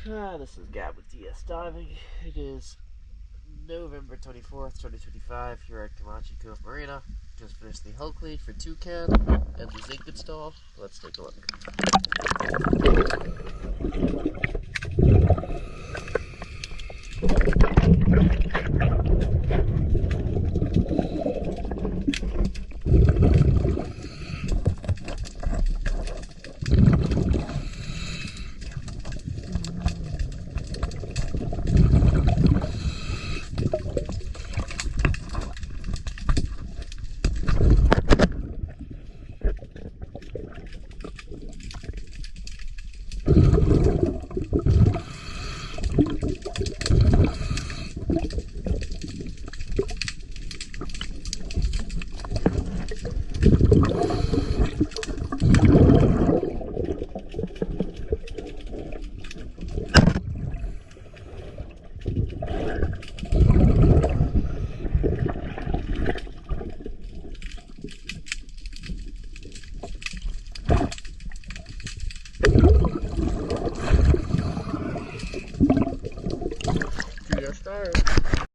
This is Gab with DS Diving. It is November 24th, 2025, here at Comanche Cove Marina. Just finished the hull clean for Toucan and the zinc install. Let's take a look.